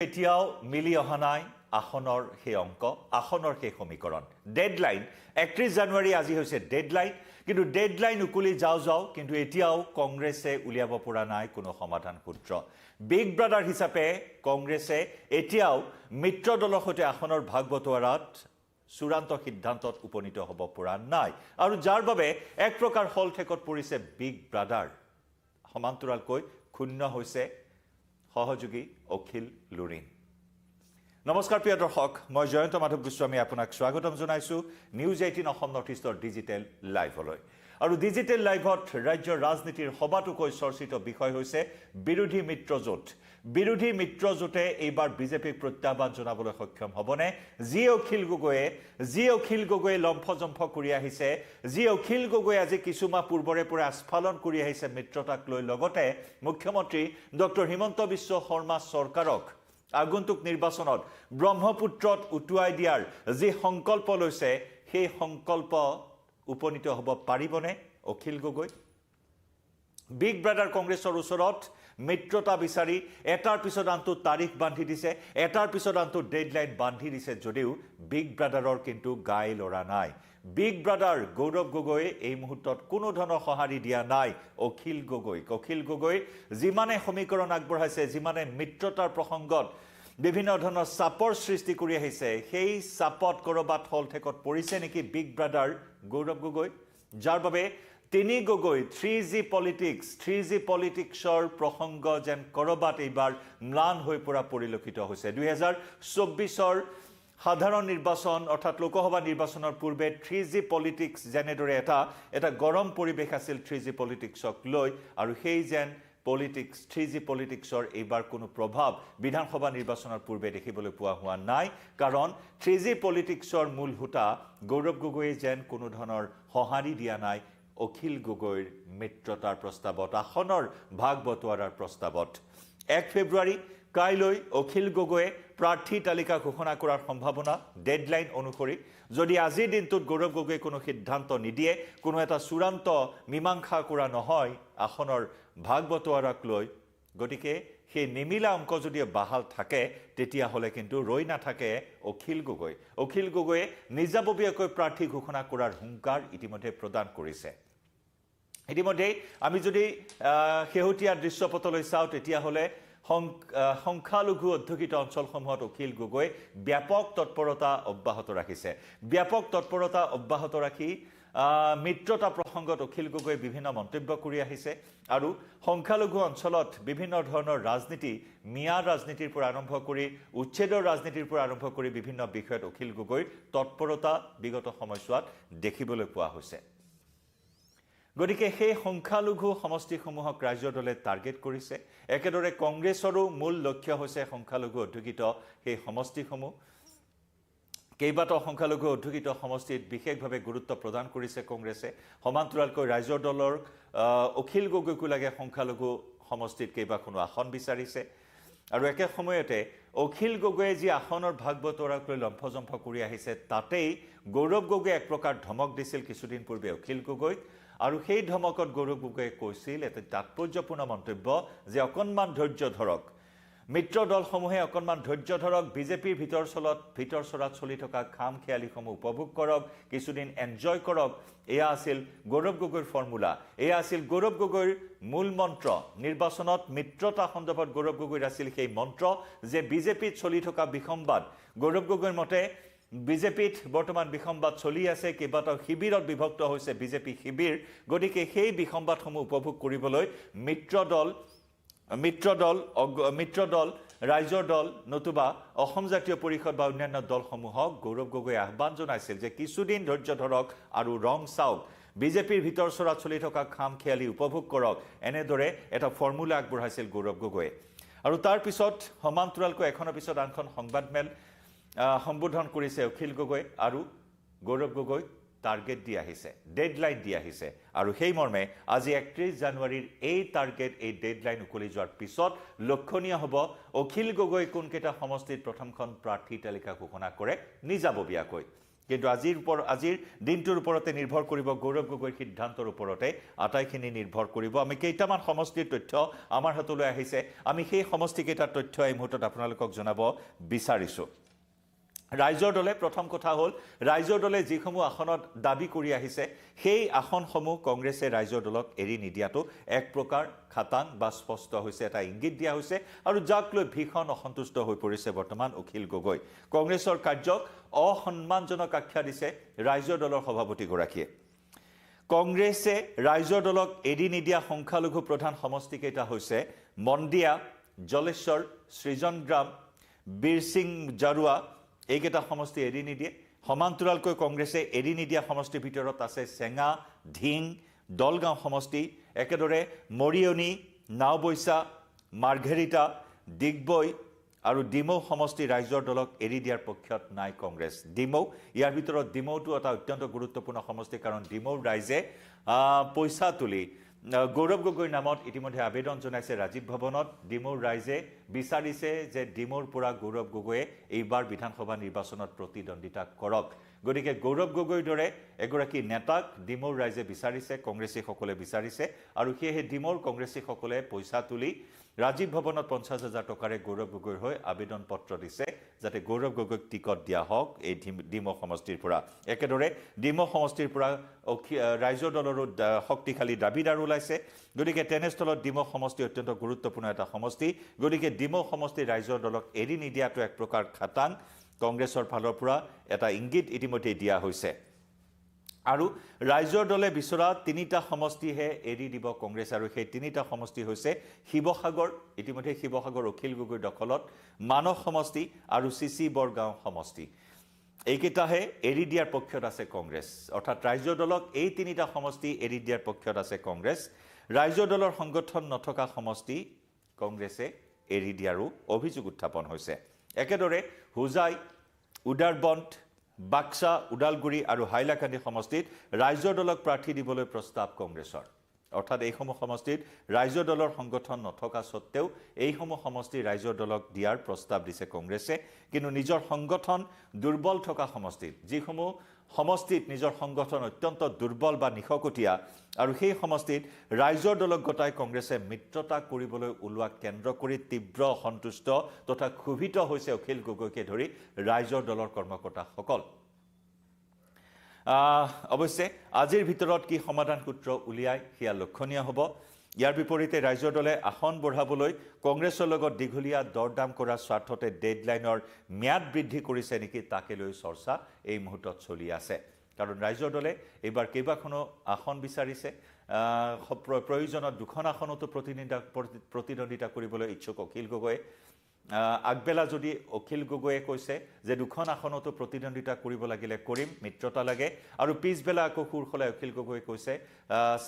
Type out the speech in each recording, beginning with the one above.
এতিয়াও মিলি অহা নাই আসনৰ সেই অংক আসনৰ সেই সমীকৰণ ডেডলাইন 31 জানুৱাৰী আজি হৈছে ডেডলাইন কিন্তু ডেডলাইন উকুলি যাও কিন্তু এতিয়াও কংগ্ৰেছে উলিয়াব পৰা নাই কোনো সমাধান সূত্ৰ বিগ ব্ৰাদাৰ হিচাপে কংগ্ৰেছে এতিয়াও মিত্ৰ দলৰ সৈতে আসনৰ ভাগ বটোৱাৰাত চূড়ান্ত সিদ্ধান্তত উপনীত হ'ব পৰা নাই আৰু যাৰ বাবে এক প্ৰকাৰ হলঠেকত পৰিছে বিগ ব্ৰাদাৰ সমান্তৰালকৈ ক্ষুণ্ণ হৈছে সহযোগী অখিল লুৰিন নমস্কাৰ প্ৰিয় দৰ্শক মই জয়ন্ত মাধৱ গোস্বামী আপোনাক স্বাগতম জনাইছো নিউজ 18 অসম নৰ্থ ইষ্টৰ ডিজিটেল লাইভলৈ আৰু ডিজিটেল লাইভত ৰাজ্যৰ ৰাজনীতিৰ সবাতোকৈ চৰ্চিত বিষয় হৈছে বিৰোধী মিত্ৰজোঁটে এইবাৰ বিজেপিক প্ৰত্যাহ্বান জনাবলৈ সক্ষম হ'বনে যি অখিল গগৈয়ে লম্ফজম্ফ কৰি আহিছে যি অখিল গগৈ আজি কিছুমাহ পূৰ্বৰে পৰা আস্ফালন কৰি আহিছে মিত্ৰতাক লৈ লগতে মুখ্যমন্ত্ৰী ডক্টৰ হিমন্ত বিশ্ব শৰ্মা চৰকাৰক আগন্তুক নিৰ্বাচনত ব্ৰহ্মপুত্ৰত উটুৱাই দিয়াৰ যি সংকল্প লৈছে সেই সংকল্প উপনীত হ'ব পাৰিবনে অখিল গগৈ বিগ ব্ৰাদাৰ কংগ্ৰেছৰ ওচৰত মিত্ৰতা বিচাৰি এটাৰ পিছত আনটো তাৰিখ বান্ধি দিছে এটাৰ পিছত আনটো ডেডলাইন বান্ধি দিছে যদিও বিগ ব্ৰাদাৰৰ কিন্তু গাই লৰা নাই বিগ ব্ৰাদাৰ গৌৰৱ গগৈ এই মুহূৰ্তত কোনো ধৰণৰ সঁহাৰি দিয়া নাই অখিল গগৈ যিমানে সমীকৰণ আগবঢ়াইছে যিমানে মিত্ৰতাৰ প্ৰসংগত বিভিন্ন ধৰণৰ চাপৰ সৃষ্টি কৰি আহিছে সেই চাপত কৰবাত হলঠেকত পৰিছে নেকি বিগ ব্ৰাদাৰ গৌৰৱ গগৈ যাৰ বাবে তিনি গগৈ 3G পলিটিক্সৰ প্ৰসংগ যেন কৰবাত এইবাৰ ম্লান হৈ পৰা পৰিলক্ষিত হৈছে 2024ৰ সাধাৰণ নিৰ্বাচন অৰ্থাৎ লোকসভা নিৰ্বাচনৰ পূৰ্বে 3G পলিটিক্স যেনেদৰে এটা গৰম পৰিৱেশ আছিল 3G পলিটিক্সক লৈ আৰু সেই যেন 3G পলিটিক্সৰ এইবাৰ কোনো প্ৰভাৱ বিধানসভা নিৰ্বাচনৰ পূৰ্বে দেখিবলৈ পোৱা হোৱা নাই কাৰণ 3G পলিটিক্সৰ মূল হোতা গৌৰৱ গগৈয়ে যেন কোনো ধৰণৰ সঁহাৰি দিয়া নাই অখিল গগৈৰ মিত্ৰতাৰ প্ৰস্তাৱত আসনৰ ভাগ বটোৱাৰাৰ প্ৰস্তাৱত 1 ফেব্ৰুৱাৰী কাইলৈ অখিল গগৈয়ে প্ৰাৰ্থী তালিকা ঘোষণা কৰাৰ সম্ভাৱনা ডেডলাইন অনুসৰি যদি আজিৰ দিনটোত গৌৰৱ গগৈয়ে কোনো সিদ্ধান্ত নিদিয়ে কোনো এটা চূড়ান্ত মীমাংসা কৰা নহয় আসনৰ ভাগ বটোৱাৰাক লৈ গতিকে সেই নিমিলা অংক যদি বাহাল থাকে তেতিয়াহ'লে কিন্তু ৰৈ নাথাকে অখিল গগৈয়ে নিজাববীয়াকৈ প্ৰাৰ্থী ঘোষণা কৰাৰ হুংকাৰ ইতিমধ্যে প্ৰদান কৰিছে ইতিমধ্যে আমি যদি শেহতীয়া দৃশ্যপটলৈ চাওঁ তেতিয়াহ'লে সংখ্যালঘু অধ্যুষিত অঞ্চলসমূহত অখিল গগৈ ব্যাপক তৎপৰতা অব্যাহত ৰাখি মিত্ৰতা প্ৰসংগত অখিল গগৈ বিভিন্ন মন্তব্য কৰি আহিছে আৰু সংখ্যালঘু অঞ্চলত বিভিন্ন ধৰণৰ ৰাজনীতি মিয়া ৰাজনীতিৰ পৰা আৰম্ভ কৰি উচ্ছেদৰ ৰাজনীতিৰ পৰা আৰম্ভ কৰি বিভিন্ন বিষয়ত অখিল গগৈৰ তৎপৰতা বিগত সময়ছোৱাত দেখিবলৈ পোৱা হৈছে গতিকে সেই সংখ্যালঘু সমষ্টিসমূহক ৰাজ্য দলে টাৰ্গেট কৰিছে একেদৰে কংগ্ৰেছৰো মূল লক্ষ্য হৈছে সংখ্যালঘু অধ্যুষিত সেই সমষ্টিসমূহ কেইবাটাও সংখ্যালঘু অধ্যুষিত সমষ্টিত বিশেষভাৱে গুৰুত্ব প্ৰদান কৰিছে কংগ্ৰেছে সমান্তৰালকৈ ৰাজ্যৰ দলৰ অখিল গগৈকো লাগে সংখ্যালঘু সমষ্টিত কেইবাখনো আসন বিচাৰিছে আৰু একে সময়তে অখিল গগৈয়ে যি আসনৰ ভাগ বটোৱাৰাক লৈ লম্ফজম্ফ কৰি আহিছে তাতেই গৌৰৱ গগৈয়ে এক প্ৰকাৰ ধমক দিছিল কিছুদিন পূৰ্বে অখিল গগৈক আৰু সেই ধমকত গৌৰৱ গগৈয়ে কৈছিল এটা তাৎপৰ্যপূৰ্ণ মন্তব্য যে অকণমান ধৈৰ্য ধৰক মিত্ৰ দলসমূহে অকণমান ধৈৰ্য ধৰক বিজেপিৰ ভিতৰ চৰাত চলি থকা খাম খেয়ালিসমূহ উপভোগ কৰক কিছুদিন এনজয় কৰক এয়া আছিল গৌৰৱ গগৈৰ ফৰ্মুলা এয়া আছিল গৌৰৱ গগৈৰ মূল মন্ত্ৰ নিৰ্বাচনত মিত্ৰতা সন্দৰ্ভত গৌৰৱ গগৈৰ আছিল সেই মন্ত্ৰ যে বিজেপিত চলি থকা বিসম্বাদ গৌৰৱ গগৈৰ মতে বিজেপিত বৰ্তমান বিসম্বাদ চলি আছে কেইবাটাও শিবিৰত বিভক্ত হৈছে বিজেপি শিবিৰ গতিকে সেই বিসম্বাদসমূহ উপভোগ কৰিবলৈ মিত্ৰ দল ৰাইজৰ দল নতুবা অসম জাতীয় পৰিষদ বা অন্যান্য দলসমূহক গৌৰৱ গগৈয়ে আহ্বান জনাইছিল যে কিছুদিন ধৈৰ্য ধৰক আৰু ৰং চাওক বিজেপিৰ ভিতৰ চৰাত চলি থকা খাম খেয়ালি উপভোগ কৰক এনেদৰে এটা ফৰ্মুলা আগবঢ়াইছিল গৌৰৱ গগৈয়ে আৰু তাৰ পিছত সমান্তৰালকৈ এখনৰ পিছত আনখন সংবাদমেল সম্বোধন কৰিছে অখিল গগৈ আৰু গৌৰৱ গগৈ টাৰ্গেট দি আহিছে ডেডলাইন দি আহিছে আৰু সেই মৰ্মে আজি 31 জানুৱাৰীৰ এই টাৰ্গেট এই ডেডলাইন উকলি যোৱাৰ পিছত লক্ষণীয় হ'ব অখিল গগৈ কোনকেইটা সমষ্টিত প্ৰথমখন প্ৰাৰ্থী তালিকা ঘোষণা কৰে নিজাববীয়াকৈ কিন্তু আজিৰ দিনটোৰ ওপৰতে নিৰ্ভৰ কৰিব গৌৰৱ গগৈৰ সিদ্ধান্তৰ ওপৰতে আটাইখিনি নিৰ্ভৰ কৰিব আমি কেইটামান সমষ্টিৰ তথ্য আমাৰ হাতলৈ আহিছে আমি সেই সমষ্টিকেইটাৰ তথ্য এই মুহূৰ্তত আপোনালোকক জনাব বিচাৰিছোঁ ৰাইজৰ দলে প্ৰথম কথা হ'ল ৰাইজৰ দলে যিসমূহ আসনত দাবী কৰি আহিছে সেই আসনসমূহ কংগ্ৰেছে ৰাইজৰ দলক এৰি নিদিয়াটো এক প্ৰকাৰ খাতাং বা স্পষ্ট হৈছে এটা ইংগিত দিয়া হৈছে আৰু যাক লৈ ভীষণ অসন্তুষ্ট হৈ পৰিছে বৰ্তমান অখিল গগৈ কংগ্ৰেছৰ কাৰ্যক অসন্মানজনক আখ্যা দিছে ৰাইজৰ দলৰ সভাপতিগৰাকীয়ে কংগ্ৰেছে ৰাইজৰ দলক এৰি নিদিয়া সংখ্যালঘু প্ৰধান সমষ্টিকেইটা হৈছে মন্দিয়া জলেশ্বৰ সৃজনগ্ৰাম বীৰসিং জাৰুৱা এইকেইটা সমষ্টি এৰি নিদিয়ে সমান্তৰালকৈ কংগ্ৰেছে এৰি নিদিয়া সমষ্টিৰ ভিতৰত আছে চেঙা ধিং দলগাঁও সমষ্টি একেদৰে মৰিয়নি নাওবৈচা মাৰ্ঘেৰিটা ডিগবৈ আৰু ডিমৌ সমষ্টি ৰাইজৰ দলক এৰি দিয়াৰ পক্ষত নাই কংগ্ৰেছ ডিমৌ ইয়াৰ ভিতৰত ডিমৌটো এটা অত্যন্ত গুৰুত্বপূৰ্ণ সমষ্টি কাৰণ ডিমৌৰ ৰাইজে পইচা তুলি গৌৰৱ গগৈৰ নামত ইতিমধ্যে আবেদন জনাইছে ৰাজীৱ ভৱনত ডিমৌৰ ৰাইজে বিচাৰিছে যে ডিমৌৰ পৰা গৌৰৱ গগৈয়ে এইবাৰ বিধানসভা নিৰ্বাচনত প্ৰতিদ্বন্দ্বিতা কৰক গতিকে গৌৰৱ গগৈৰ দৰে এগৰাকী নেতাক ডিমৌৰ ৰাইজে বিচাৰিছে কংগ্ৰেছীসকলে বিচাৰিছে আৰু সেয়েহে ডিমৌৰ কংগ্ৰেছীসকলে পইচা তুলি ৰাজীৱ ভৱনত 50,000 টকাৰে গৌৰৱ গগৈৰ হৈ আবেদন পত্ৰ দিছে যাতে গৌৰৱ গগৈক টিকট দিয়া হওক এই ডিমৌ সমষ্টিৰ পৰা একেদৰে ডিমৌ সমষ্টিৰ পৰা ৰাইজৰ দলৰো শক্তিশালী দাবীদাৰ ওলাইছে গতিকে তেনেস্থলত ডিমৌ সমষ্টি অত্যন্ত গুৰুত্বপূৰ্ণ এটা সমষ্টি গতিকে ডিমৌ সমষ্টি ৰাইজৰ দলক এৰি নিদিয়াটো এক প্ৰকাৰ খাতাং কংগ্ৰেছৰ ফালৰ পৰা এটা ইংগিত ইতিমধ্যে দিয়া হৈছে আৰু ৰাইজৰ দলে বিচৰা তিনিটা সমষ্টিহে এৰি দিব কংগ্ৰেছ আৰু সেই তিনিটা সমষ্টি হৈছে শিৱসাগৰ ইতিমধ্যে শিৱসাগৰ অখিল গগৈৰ দখলত মানস সমষ্টি আৰু চিচি বৰগাঁও সমষ্টি এইকেইটাহে এৰি দিয়াৰ পক্ষত আছে কংগ্ৰেছ অৰ্থাৎ ৰাইজৰ দলক এই তিনিটা সমষ্টি এৰি দিয়াৰ পক্ষত আছে কংগ্ৰেছ ৰাইজৰ দলৰ সংগঠন নথকা সমষ্টি কংগ্ৰেছে এৰি দিয়াৰো অভিযোগ উত্থাপন হৈছে একেদৰে হুজাই উদাৰবন্দ বাক্সা উদালগুৰি আৰু হাইলাকান্দি সমষ্টিত ৰাইজৰ দলক প্ৰাৰ্থী দিবলৈ প্ৰস্তাৱ কংগ্ৰেছৰ অৰ্থাৎ এইসমূহ সমষ্টিত ৰাইজৰ দলৰ সংগঠন নথকা সত্ত্বেও এইসমূহ সমষ্টি ৰাইজৰ দলক দিয়াৰ প্ৰস্তাৱ দিছে কংগ্ৰেছে কিন্তু নিজৰ সংগঠন দুৰ্বল থকা সমষ্টিত যিসমূহ সমষ্টিত নিজৰ সংগঠন অত্যন্ত দুৰ্বল বা নিখকটীয়া আৰু সেই সমষ্টিত ৰাইজৰ দলক গতাই কংগ্ৰেছে মিত্ৰতা কৰিবলৈ ওলোৱা কেন্দ্ৰ কৰি তীব্ৰ অসন্তুষ্ট তথা ক্ষোভিত হৈছে অখিল গগৈকে ধৰি ৰাইজৰ দলৰ কৰ্মকৰ্তাসকল অৱশ্যে আজিৰ ভিতৰত কি সমাধান সূত্ৰ উলিয়াই হিয়া লক্ষণীয় হ'ব ইয়াৰ বিপৰীতে ৰাইজৰ দলে আসন বঢ়াবলৈ কংগ্ৰেছৰ লগত দীঘলীয়া দৰদাম কৰাৰ স্বাৰ্থতে ডেডলাইনৰ ম্যাদ বৃদ্ধি কৰিছে নেকি তাকে লৈ চৰ্চা এই মুহূৰ্তত চলি আছে কাৰণ ৰাইজৰ দলে এইবাৰ কেইবাখনো আসন বিচাৰিছে প্ৰয়োজনত দুখন আসনতো প্ৰতিদ্বন্দ্বিতা কৰিবলৈ ইচ্ছুক অখিল গগৈয়ে আগবেলা যদি অখিল গগৈয়ে কৈছে যে দুখন আসনতো প্ৰতিদ্বন্দ্বিতা কৰিব লাগিলে কৰিম মিত্ৰতা লাগে আৰু পিছবেলা আকৌ সুৰ খলাই অখিল গগৈয়ে কৈছে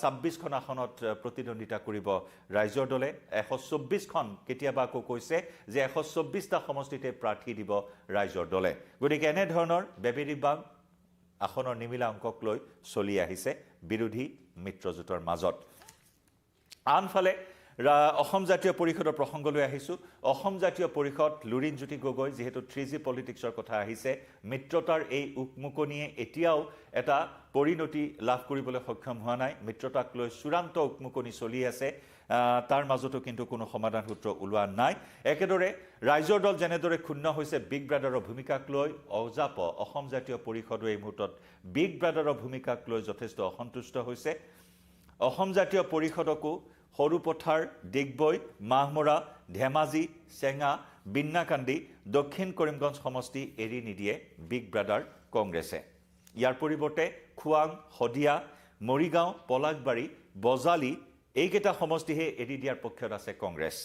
26খন আসনত প্ৰতিদ্বন্দ্বিতা কৰিব ৰাইজৰ দলে 124খন কেতিয়াবা আকৌ কৈছে যে 124টা সমষ্টিতে প্ৰাৰ্থী দিব ৰাইজৰ দলে গতিকে এনে ধৰণৰ বেবেৰিবাং আসনৰ নিমিলা অংকক লৈ চলি আহিছে বিৰোধী মিত্ৰজোঁটৰ মাজত আনফালে অসম জাতীয় পৰিষদৰ প্ৰসংগলৈ আহিছোঁ অসম জাতীয় পৰিষদ লুৰিণজ্যোতি গগৈ যেহেতু 3G পলিটিক্সৰ কথা আহিছে মিত্ৰতাৰ এই উকমুকনিয়ে এতিয়াও এটা পৰিণতি লাভ কৰিবলৈ সক্ষম হোৱা নাই মিত্ৰতাক লৈ চূড়ান্ত উকমুকনি চলি আছে তাৰ মাজতো কিন্তু কোনো সমাধান সূত্ৰ ওলোৱা নাই একেদৰে ৰাইজৰ দল যেনেদৰে ক্ষুণ্ণ হৈছে বিগ ব্ৰাদাৰৰ ভূমিকাক লৈ অজাপ অসম জাতীয় পৰিষদে এই মুহূৰ্তত বিগ ব্ৰাদাৰৰ ভূমিকাক লৈ যথেষ্ট অসন্তুষ্ট হৈছে অসম জাতীয় পৰিষদকো সৰুপথাৰ ডিগবৈ মাহমৰা ধেমাজি চেঙা বিন্নাকান্দি দক্ষিণ কৰিমগঞ্জ সমষ্টি এৰি নিদিয়ে বিগ ব্ৰাদাৰ কংগ্ৰেছে ইয়াৰ পৰিৱৰ্তে খুৱাং হদিয়া মৰিগাঁও পলাকবাৰী বজালি এইকেইটা সমষ্টিহে এৰি দিয়াৰ পক্ষত আছে কংগ্ৰেছ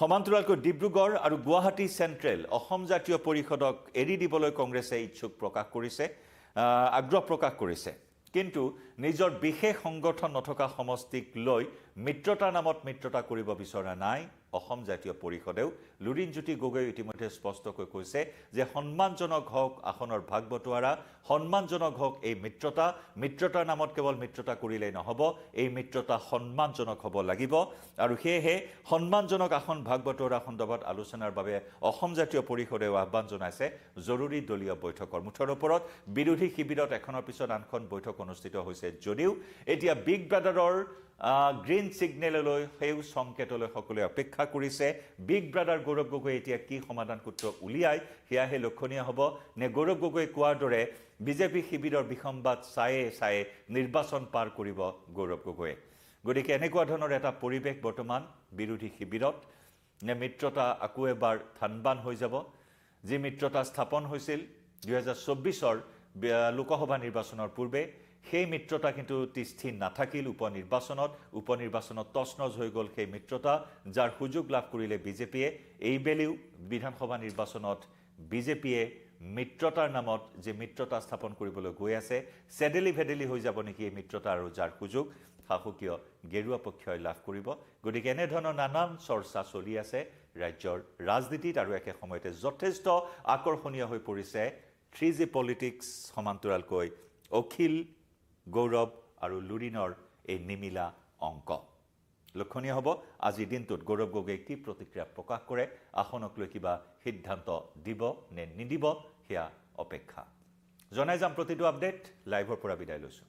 সমান্তৰালকৈ ডিব্ৰুগড় আৰু গুৱাহাটী চেণ্ট্ৰেল অসম জাতীয় পৰিষদক এৰি দিবলৈ কংগ্ৰেছে ইচ্ছুক প্ৰকাশ কৰিছে আগ্ৰহ প্ৰকাশ কৰিছে কিন্তু নিজৰ বিশেষ সংগঠন নথকা সমষ্টিক লৈ মিত্ৰতাৰ নামত মিত্ৰতা কৰিব বিচৰা নাই অসম জাতীয় পৰিষদেও লুৰিণজ্যোতি গগৈ ইতিমধ্যে স্পষ্টকৈ কৈছে যে সন্মানজনক হওক আসনৰ ভাগ বটোৱাৰা, সন্মানজনক হওক এই মিত্ৰতাৰ নামত কেৱল মিত্ৰতা কৰিলেই নহ'ব, এই মিত্ৰতা সন্মানজনক হ'ব লাগিব আৰু সেয়েহে সন্মানজনক আসন ভাগ বটোৱাৰা সন্দৰ্ভত আলোচনাৰ বাবে অসম জাতীয় পৰিষদেও আহ্বান জনাইছে জৰুৰী দলীয় বৈঠকৰ। মুঠৰ ওপৰত বিৰোধী শিবিৰত এখনৰ পিছত আনখন বৈঠক অনুষ্ঠিত হৈছে যদিও এতিয়া বিগ ব্ৰাদাৰৰ গ্ৰীণ ছিগনেললৈ সেই সংকেতলৈ সকলোৱে অপেক্ষা কৰিছে। বিগ ব্ৰাদাৰ গৌৰৱ গগৈ এতিয়া কি সমাধান সূত্ৰ উলিয়ায় সেয়াহে লক্ষণীয় হ'ব নে গৌৰৱ গগৈ কোৱাৰ দৰে বিজেপি শিবিৰৰ বিসম্বাদ চায়ে নিৰ্বাচন পাৰ কৰিব গৌৰৱ গগৈয়ে। গতিকে এনেকুৱা ধৰণৰ এটা পৰিৱেশ বৰ্তমান বিৰোধী শিবিৰত নে মিত্ৰতা আকৌ এবাৰ থানবান হৈ যাব। যি মিত্ৰতা স্থাপন হৈছিল 2024 লোকসভা নিৰ্বাচনৰ পূৰ্বে সেই মিত্ৰতা কিন্তু স্থিৰ নাথাকিল। উপনিৰ্বাচনত তছনছ হৈ গ'ল সেই মিত্ৰতা, যাৰ সুযোগ লাভ কৰিলে বিজেপিয়ে। এইবেলিও বিধানসভা নিৰ্বাচনত বিজেপিয়ে মিত্ৰতাৰ নামত যে মিত্ৰতা স্থাপন কৰিবলৈ গৈ আছে, চেডেলি ভেডেলি হৈ যাব নেকি এই মিত্ৰতা, আৰু যাৰ সুযোগ শাসকীয় গেৰুৱা পক্ষই লাভ কৰিব। গতিকে এনেধৰণৰ নানান চৰ্চা চলি আছে ৰাজ্যৰ ৰাজনীতিত আৰু একে সময়তে যথেষ্ট আকৰ্ষণীয় হৈ পৰিছে 3G পলিটিক্স সমান্তৰালকৈ অখিল, গৌৰৱ আৰু লুৰিণৰ এই নিমিলা অংক। লক্ষণীয় হ'ব আজিৰ দিনটোত গৌৰৱ গগৈয়ে কি প্ৰতিক্ৰিয়া প্ৰকাশ কৰে, আসনক লৈ কিবা সিদ্ধান্ত দিব নে নিদিব সেয়া অপেক্ষা। জনাই যাম প্ৰতিটো আপডেট। লাইভৰ পৰা বিদায় লৈছোঁ।